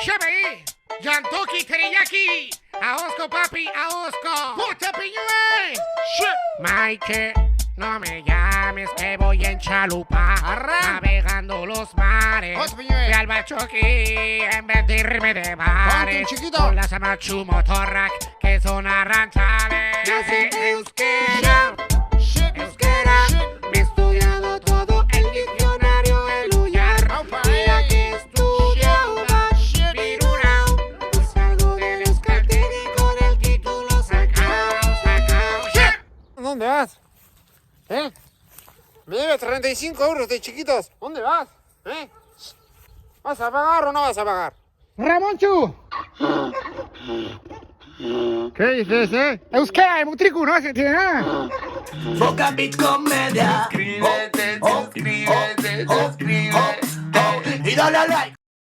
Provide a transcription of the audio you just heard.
Chevy, Yantoki, Teriyaki, Aosco, papi, Aosco. ¡Puta piñue! Mike, no me llames que voy en chalupa, navegando los mares. Fui al Bachoqui en vez de irme de bares. Con las Amachu Motorrak, que son arranchales. Ya sé euskera, euskera. Me he estudiado todo el diccionario, el Uyar. Y aquí estudio Pirurao. Y salgo del Euskaltegi con el título sacado. ¿Dónde vas? ¿Eh? Me debe 35 euros de chiquitos. ¿Dónde vas? ¿Eh? ¿Vas a pagar o no vas a pagar? Ramonchu! ¿Qué dices, Euskera, el mutriku, no se tiene nada. Boca Beat Comedia. Suscríbete, suscríbete, suscríbete. Y dale a like.